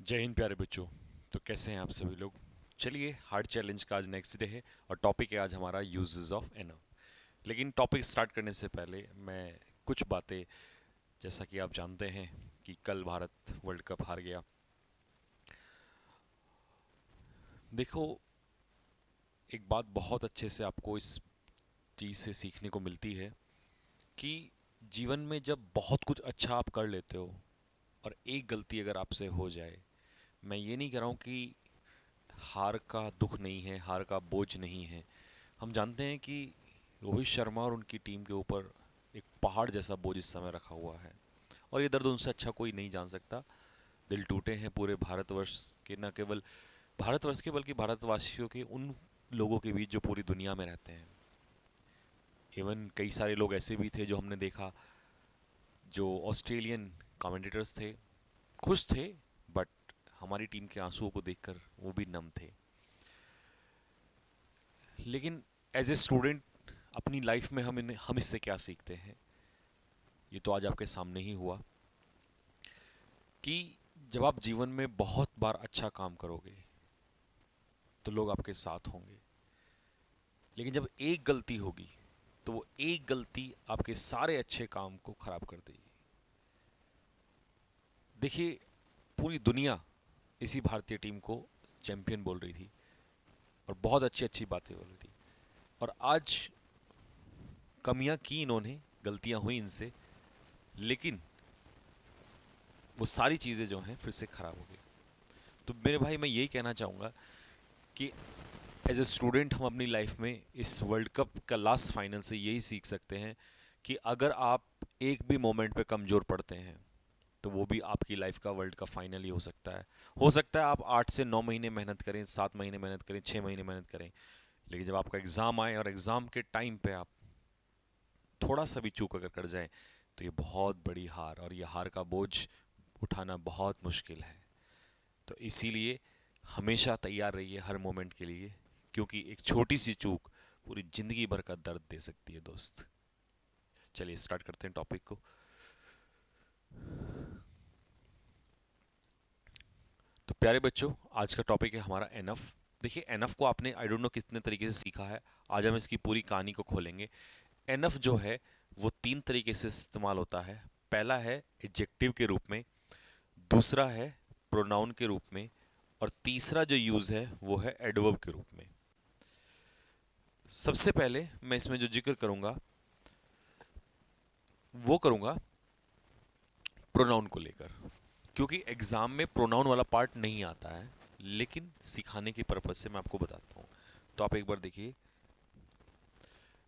जय हिंद प्यारे बच्चों। तो कैसे हैं आप सभी लोग। चलिए, हार्ड चैलेंज का आज नेक्स्ट डे है और टॉपिक है आज हमारा यूजेस ऑफ एनफ। लेकिन टॉपिक स्टार्ट करने से पहले मैं कुछ बातें, जैसा कि आप जानते हैं कि कल भारत वर्ल्ड कप हार गया। देखो, एक बात बहुत अच्छे से आपको इस चीज़ से सीखने को मिलती है कि जीवन में जब बहुत कुछ अच्छा आप कर लेते हो और एक गलती अगर आपसे हो जाए, मैं ये नहीं कह रहा हूँ कि हार का दुख नहीं है, हार का बोझ नहीं है। हम जानते हैं कि रोहित शर्मा और उनकी टीम के ऊपर एक पहाड़ जैसा बोझ इस समय रखा हुआ है और ये दर्द उनसे अच्छा कोई नहीं जान सकता। दिल टूटे हैं पूरे भारतवर्ष के, न केवल भारतवर्ष के बल्कि भारतवासियों के, उन लोगों के बीच जो पूरी दुनिया में रहते हैं। इवन कई सारे लोग ऐसे भी थे जो हमने देखा, जो ऑस्ट्रेलियन कमेंटेटर्स थे, खुश थे, बट हमारी टीम के आंसुओं को देखकर वो भी नम थे। लेकिन एज ए स्टूडेंट अपनी लाइफ में हम इससे क्या सीखते हैं, ये तो आज आपके सामने ही हुआ कि जब आप जीवन में बहुत बार अच्छा काम करोगे तो लोग आपके साथ होंगे, लेकिन जब एक गलती होगी तो वो एक गलती आपके सारे अच्छे काम को खराब कर देगी। देखिए, पूरी दुनिया इसी भारतीय टीम को चैंपियन बोल रही थी और बहुत अच्छी अच्छी बातें बोल रही थी, और आज कमियां की इन्होंने, गलतियां हुई इनसे, लेकिन वो सारी चीज़ें जो हैं फिर से खराब हो गई। तो मेरे भाई, मैं यही कहना चाहूँगा कि एज ए स्टूडेंट हम अपनी लाइफ में इस वर्ल्ड कप का लास्ट फाइनल से यही सीख सकते हैं कि अगर आप एक भी मोमेंट पे कमज़ोर पड़ते हैं तो वो भी आपकी लाइफ का वर्ल्ड कप फाइनल ही हो सकता है। हो सकता है आप 8 से 9 महीने मेहनत करें, 7 महीने मेहनत करें, 6 महीने मेहनत करें, लेकिन जब आपका एग्ज़ाम आए और एग्ज़ाम के टाइम पे आप थोड़ा सा भी चूक अगर कर जाएं तो ये बहुत बड़ी हार, और ये हार का बोझ उठाना बहुत मुश्किल है। तो इसीलिए हमेशा तैयार रहिए हर मोमेंट के लिए, क्योंकि एक छोटी सी चूक पूरी जिंदगी भर का दर्द दे सकती है दोस्त। चलिए स्टार्ट करते हैं टॉपिक को। तो प्यारे बच्चों, आज का टॉपिक है हमारा एनफ। देखिए, एनफ को आपने आई डोंट नो कितने तरीके से सीखा है। आज हम इसकी पूरी कहानी को खोलेंगे। एनफ जो है वो 3 तरीके से इस्तेमाल होता है। पहला है एडजेक्टिव के रूप में, दूसरा है प्रोनाउन के रूप में, और तीसरा जो यूज है वो है एडवर्ब के रूप में। सबसे पहले मैं इसमें जो जिक्र करूंगा वो करूंगा प्रोनाउन को लेकर, क्योंकि एग्जाम में प्रोनाउन वाला पार्ट नहीं आता है, लेकिन सिखाने की पर्पज से मैं आपको बताता हूं। तो आप एक बार देखिए,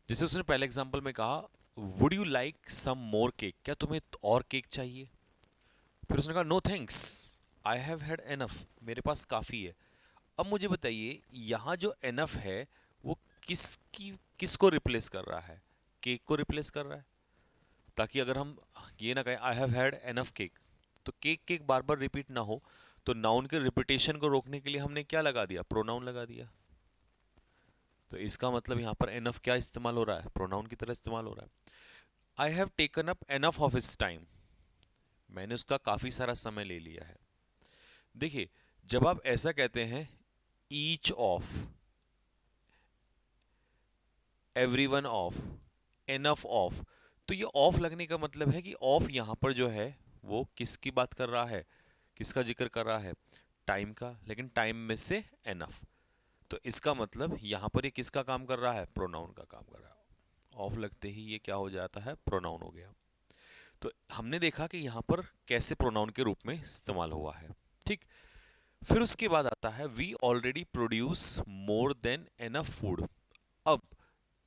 जैसे उसने पहले एग्जाम्पल में कहा, would you like some more cake, क्या तुम्हें और केक चाहिए। फिर उसने कहा, no thanks, I have had enough, मेरे पास काफ़ी है। अब मुझे बताइए, यहाँ जो एनफ है वो किसकी किसको रिप्लेस कर रहा है। केक को रिप्लेस कर रहा है, ताकि अगर हम ये ना कहें आई हैव हैड एनफ केक, तो केक केक बार बार रिपीट ना हो, तो नाउन के रिपीटेशन को रोकने के लिए हमने क्या लगा दिया, प्रोनाउन लगा दिया। तो इसका मतलब यहाँ पर एनफ क्या इस्तेमाल हो रहा है, प्रोनाउन की तरह इस्तेमाल हो रहा है। I have taken up enough of his time, मैंने उसका काफ़ी सारा समय ले लिया है। देखिए, जब आप ऐसा कहते हैं, each of, everyone of, enough of, तो ये ऑफ लगने का मतलब है कि ऑफ यहां पर जो है वो किसकी बात कर रहा है, किसका जिक्र कर रहा है, टाइम का। लेकिन टाइम में से एनफ, तो इसका मतलब यहां पर ये किसका काम कर रहा है, प्रोनाउन का काम कर रहा है। ऑफ लगते ही ये क्या हो जाता है, प्रोनाउन हो गया। तो हमने देखा कि यहां पर कैसे प्रोनाउन के रूप में इस्तेमाल हुआ है। ठीक। फिर उसके बाद आता है, we already produce more than enough food. अब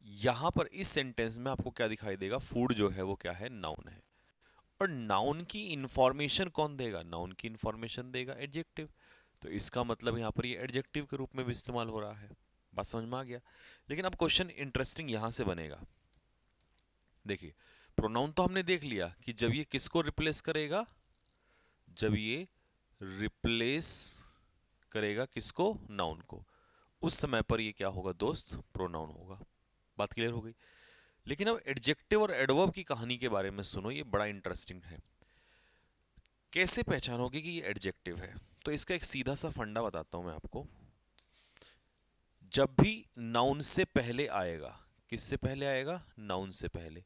यहां पर इस सेंटेंस में आपको क्या दिखाई देगा, फूड जो है वो क्या है, नाउन है। और नाउन की इंफॉर्मेशन कौन देगा, नाउन की इंफॉर्मेशन देगा एडजेक्टिव। तो इसका मतलब यहां पर ये एडजेक्टिव के रूप में भी इस्तेमाल हो रहा है। बात समझ में आ गया। लेकिन अब क्वेश्चन इंटरेस्टिंग यहां से बनेगा। देखिए, प्रोनाउन तो हमने देख लिया कि जब ये किसको रिप्लेस करेगा, जब ये रिप्लेस करेगा किसको, नाउन को, उस समय पर ये क्या होगा दोस्त, प्रोनाउन होगा। बात क्लियर हो गई। लेकिन अब एडजेक्टिव और एडवर्ब की कहानी के बारे में सुनो, ये बड़ा इंटरेस्टिंग है। कैसे पहचानोगे कि ये एडजेक्टिव है, तो इसका एक सीधा सा फंडा बताता हूं मैं आपको। जब भी नाउन से पहले आएगा, किससे पहले आएगा, नाउन से पहले,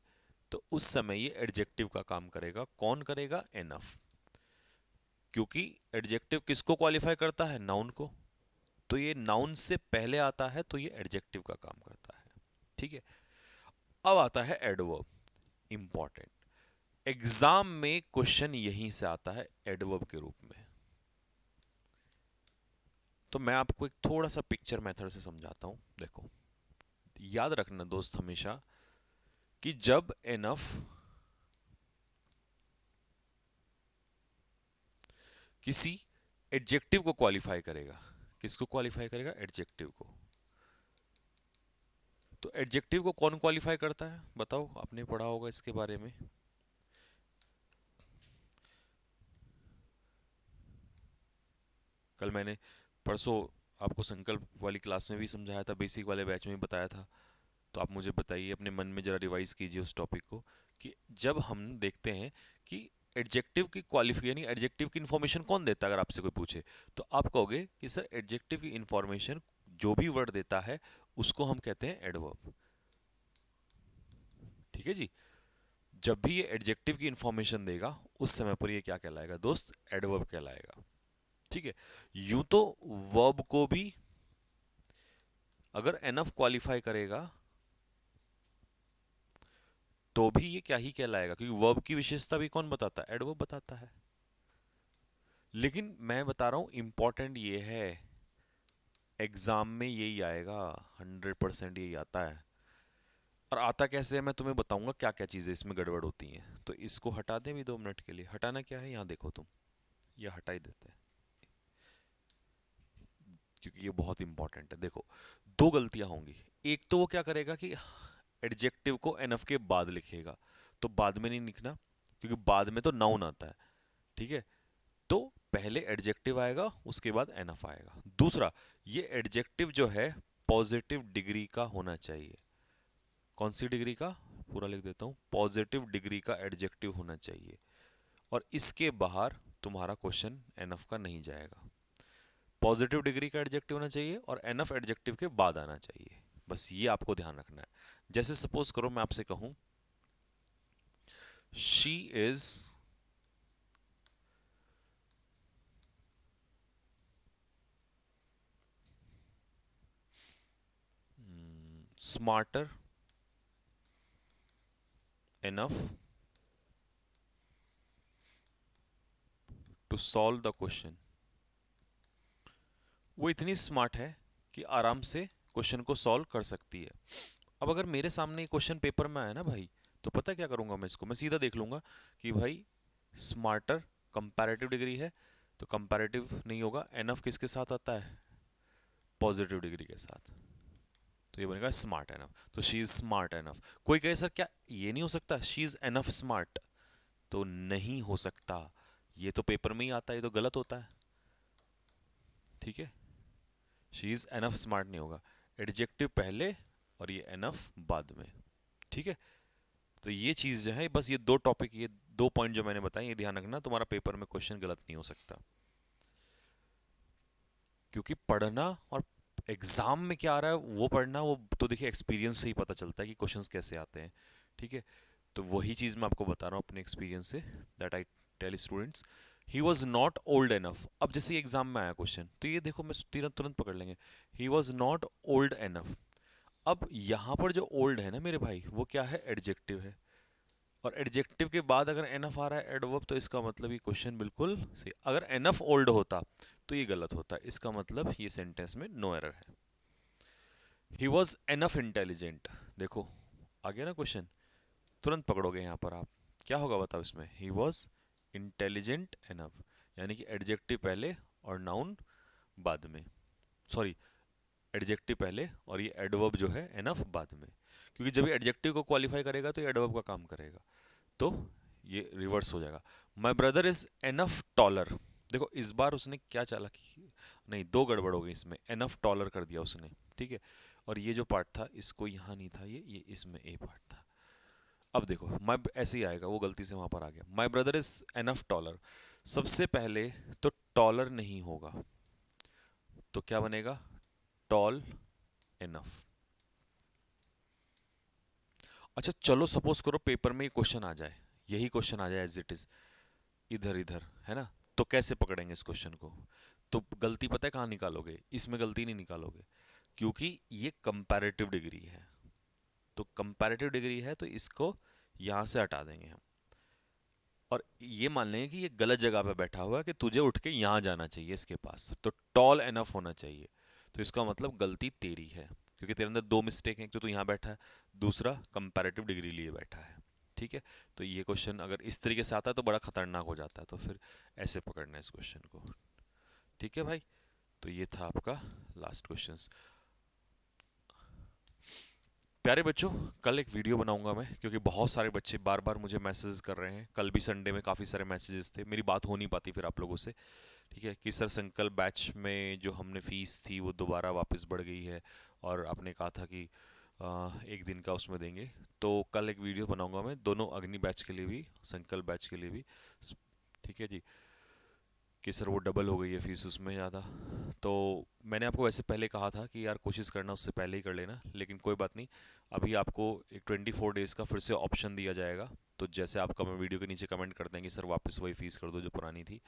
तो उस समय ये एडजेक्टिव का काम करेगा। कौन करेगा, एनफ। क्योंकि एडजेक्टिव किसको क्वालिफाई करता है, नाउन को। तो ये नाउन से पहले आता है तो ये एडजेक्टिव का काम करता है। ठीक है। अब आता है एडवर्ब, इंपॉर्टेंट। एग्जाम में क्वेश्चन यहीं से आता है, एडवर्ब के रूप में। तो मैं आपको एक थोड़ा सा पिक्चर मेथड से समझाता हूं। देखो, याद रखना दोस्त हमेशा कि जब एनफ किसी एडजेक्टिव को क्वालिफाई करेगा, किसको क्वालिफाई करेगा, एडजेक्टिव को। तो एडजेक्टिव को कौन क्वालिफाई करता है, बताओ, आपने पढ़ा होगा इसके बारे में। कल मैंने, परसों आपको संकल्प वाली क्लास में भी समझाया था, बेसिक वाले बैच में भी बताया था। तो आप मुझे बताइए, अपने मन में जरा रिवाइज कीजिए उस टॉपिक को, कि जब हम देखते हैं कि एडजेक्टिव की क्वालिफिकेशन यानी एडजेक्टिव की इंफॉर्मेशन कौन देता है, अगर आपसे कोई पूछे तो आप कहोगे कि सर एडजेक्टिव की इंफॉर्मेशन जो भी वर्ड देता है उसको हम कहते हैं एडवर्ब। ठीक है जी। जब भी ये एडजेक्टिव की इंफॉर्मेशन देगा उस समय पर ये क्या कहलाएगा दोस्त, एडवर्ब कहलाएगा। ठीक है। यूं तो वर्ब को भी अगर एनफ क्वालिफाई करेगा तो भी ये क्या ही कहलाएगा, क्योंकि वर्ब की विशेषता भी कौन बताता है, एडवर्ब बताता है। लेकिन मैं बता रहा हूं इंपॉर्टेंट ये है, एग्जाम में यही आएगा, 100% यही आता है। और आता कैसे है मैं तुम्हें बताऊंगा, क्या क्या चीजें इसमें गड़बड़ होती हैं। तो इसको हटा दें भी 2 मिनट के लिए। हटाना क्या है, यहां देखो तुम, ये हटा ही देते हैं क्योंकि ये बहुत इंपॉर्टेंट है। देखो, दो गलतियां होंगी। एक तो वो क्या करेगा कि एडजेक्टिव को एनफ के बाद लिखेगा, तो बाद में नहीं लिखना, क्योंकि बाद में तो नाउन आता है। ठीक है। तो पहले एडजेक्टिव आएगा, उसके बाद एनफ आएगा। दूसरा, ये एडजेक्टिव जो है पॉजिटिव डिग्री का होना चाहिए। कौन सी डिग्री का, पूरा लिख देता हूं, पॉजिटिव डिग्री का एडजेक्टिव होना चाहिए। और इसके बाहर तुम्हारा क्वेश्चन एनफ का नहीं जाएगा। पॉजिटिव डिग्री का एडजेक्टिव होना चाहिए और एनफ एडजेक्टिव के बाद आना चाहिए। बस ये आपको ध्यान रखना है। जैसे सपोज करो मैं आपसे कहूं, she is smarter enough to solve the question। वो इतनी स्मार्ट है कि आराम से क्वेश्चन को सॉल्व कर सकती है। अब अगर मेरे सामने क्वेश्चन पेपर में आया ना भाई, तो पता क्या करूंगा मैं, इसको मैं सीधा देख लूंगा कि भाई स्मार्टर कंपैरेटिव डिग्री है, तो कंपैरेटिव नहीं होगा, एनफ किसके साथ आता है, पॉजिटिव डिग्री के साथ। तो ये बनेगा स्मार्ट एनफ। तो शी इज स्मार्ट एनफ। कोई कहे सर क्या ये नहीं हो सकता, शी इज एनफ स्मार्ट, तो नहीं हो सकता। ये तो पेपर में ही आता है, ये तो गलत होता है। ठीक है। शी इज एनफ स्मार्ट नहीं होगा, एडजेक्टिव पहले और ये एनफ बाद में। ठीक है। तो ये चीज जो है, बस ये दो टॉपिक, ये दो पॉइंट जो मैंने बताए, ये ध्यान रखना, तुम्हारा पेपर में क्वेश्चन गलत नहीं हो सकता। क्योंकि पढ़ना और एग्जाम में क्या आ रहा है वो पढ़ना, वो तो देखिए एक्सपीरियंस से ही पता चलता है कि क्वेश्चंस कैसे आते हैं। ठीक है। तो वही चीज मैं आपको बता रहा हूँ अपने एक्सपीरियंस से, that I tell students, he was not old enough. अब जैसे एग्जाम में आया क्वेश्चन, तो ये देखो मैं तुरंत तुरंत पकड़ लेंगे, ही वॉज नॉट ओल्ड एनफ। अब यहां पर जो ओल्ड है ना मेरे भाई, वो क्या है, एडजेक्टिव है। और एडजेक्टिव के बाद अगर एनफ आ रहा है एडवर्ब, तो इसका मतलब ये क्वेश्चन बिल्कुल सही। अगर एनफ ओल्ड होता तो ये गलत होता, इसका मतलब ये सेंटेंस में नो एरर है। ही वॉज एनफ इंटेलिजेंट, देखो आ गया ना क्वेश्चन, तुरंत पकड़ोगे यहां पर आप। क्या होगा बताओ इसमें, ही वॉज इंटेलिजेंट एनफ, यानी कि एडजेक्टिव पहले और नाउन बाद में, सॉरी, एडजेक्टिव पहले और ये एडवर्ब जो है एनफ बाद में। क्योंकि जब ये एडजेक्टिव को क्वालिफाई करेगा तो ये एडवर्ब का काम करेगा, तो ये रिवर्स हो जाएगा। माई ब्रदर इज एनफ टॉलर, देखो इस बार उसने क्या चाला की, नहीं दो गड़बड़ हो गई इसमें, एनफ टॉलर कर दिया उसने। ठीक है। और ये जो पार्ट था इसको यहाँ नहीं था, ये इसमें ए पार्ट था। अब देखो मैं ऐसे ही आएगा, वो गलती से वहां पर आ गया, my brother is enough taller. सबसे पहले तो टॉलर नहीं होगा तो क्या बनेगा? Tall enough. अच्छा चलो सपोज करो पेपर में ये क्वेश्चन आ जाए, यही क्वेश्चन आ जाए एज इट इज, इधर इधर है ना, तो कैसे पकड़ेंगे इस क्वेश्चन को? तो गलती पता है कहाँ निकालोगे? इसमें गलती नहीं निकालोगे, क्योंकि ये कंपैरेटिव डिग्री है। तो कंपैरेटिव डिग्री है तो इसको यहां से हटा देंगे हम, और ये मान लेंगे कि ये गलत जगह पे बैठा हुआ है, कि तुझे उठ के यहां जाना चाहिए इसके पास, तो टॉल एनफ होना चाहिए। तो इसका मतलब गलती तेरी है, क्योंकि तेरे अंदर दो मिस्टेक हैं, एक तो तू यहाँ बैठा है, दूसरा कंपैरेटिव डिग्री लिए बैठा है। ठीक है, तो ये क्वेश्चन अगर इस तरीके से आता है तो बड़ा खतरनाक हो जाता है, तो फिर ऐसे पकड़ना है इस क्वेश्चन को। ठीक है भाई, तो ये था आपका लास्ट क्वेश्चन। प्यारे बच्चों, कल एक वीडियो बनाऊंगा मैं, क्योंकि बहुत सारे बच्चे बार बार मुझे मैसेज कर रहे हैं, कल भी संडे में काफ़ी सारे मैसेजेस थे, मेरी बात हो नहीं पाती फिर आप लोगों से। ठीक है, कि सर संकल्प बैच में जो हमने फ़ीस थी वो दोबारा वापस बढ़ गई है, और आपने कहा था कि एक दिन का उसमें देंगे। तो कल एक वीडियो बनाऊंगा मैं, दोनों अग्नि बैच के लिए भी, संकल्प बैच के लिए भी। ठीक है जी, कि सर वो डबल हो गई है फीस उसमें ज़्यादा। तो मैंने आपको वैसे पहले कहा था कि यार कोशिश करना उससे पहले ही कर लेना, लेकिन कोई बात नहीं, अभी आपको एक 24 डेज़ का फिर से ऑप्शन दिया जाएगा। तो जैसे आपका मैं वीडियो के नीचे कमेंट कर देंगे सर वापस वही फ़ीस कर दो जो पुरानी थी,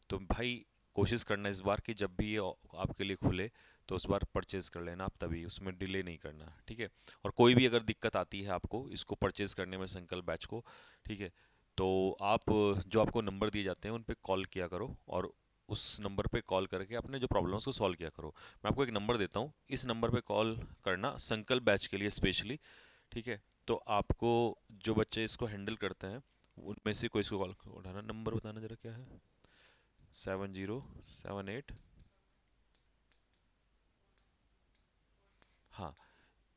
तो भाई कोशिश करना इस बार कि जब भी ये आपके लिए खुले तो उस बार परचेज़ कर लेना आप, तभी उसमें डिले नहीं करना। ठीक है, और कोई भी अगर दिक्कत आती है आपको इसको परचेज़ करने में संकल्प बैच को, ठीक है, तो आप जो आपको नंबर दिए जाते हैं उन पे कॉल किया करो, और उस नंबर पे कॉल करके अपने जो प्रॉब्लम्स को सॉल्व किया करो। मैं आपको एक नंबर देता हूँ, इस नंबर पे कॉल करना संकल्प बैच के लिए स्पेशली। ठीक है, तो आपको जो बच्चे इसको हैंडल करते हैं उनमें से कोई इसको कॉल उठाना, नंबर बताना जरा क्या है? 7078। हाँ,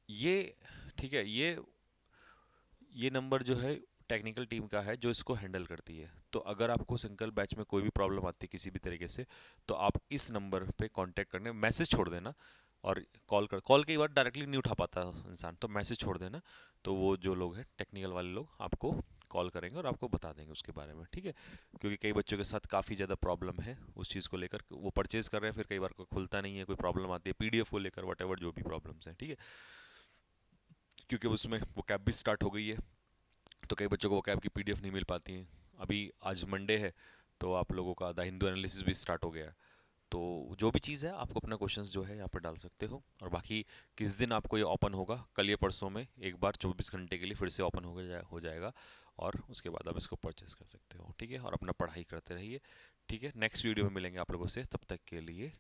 ये ठीक है, ये नंबर जो है टेक्निकल टीम का है जो इसको हैंडल करती है। तो अगर आपको संकल्प बैच में कोई भी प्रॉब्लम आती है किसी भी तरीके से, तो आप इस नंबर पे कांटेक्ट करने, मैसेज छोड़ देना, और कॉल कई बार डायरेक्टली नहीं उठा पाता इंसान, तो मैसेज छोड़ देना, तो वो जो लोग हैं टेक्निकल वाले लोग आपको कॉल करेंगे और आपको बता देंगे उसके बारे में। ठीक है, क्योंकि कई बच्चों के साथ काफ़ी ज़्यादा प्रॉब्लम है उस चीज़ को लेकर, वो परचेज़ कर रहे हैं फिर कई बार को खुलता नहीं है, कोई प्रॉब्लम आती है पीडीएफ को लेकर, वट जो भी प्रॉब्लम्स हैं। ठीक है, क्योंकि उसमें वो कैब भी स्टार्ट हो गई है, तो कई बच्चों को वो कैब की पीडीएफ नहीं मिल पाती है। अभी आज मंडे है, तो आप लोगों का द हिंदू एनालिसिस भी स्टार्ट हो गया है। तो जो भी चीज़ है आपको अपना क्वेश्चंस जो है यहाँ पर डाल सकते हो, और बाकी किस दिन आपको ये ओपन होगा, कल या परसों में एक बार 24 घंटे के लिए फिर से ओपन हो जाएगा, और उसके बाद आप इसको परचेस कर सकते हो। ठीक है, और अपना पढ़ाई करते रहिए। ठीक है, नेक्स्ट वीडियो में मिलेंगे आप लोगों से, तब तक के लिए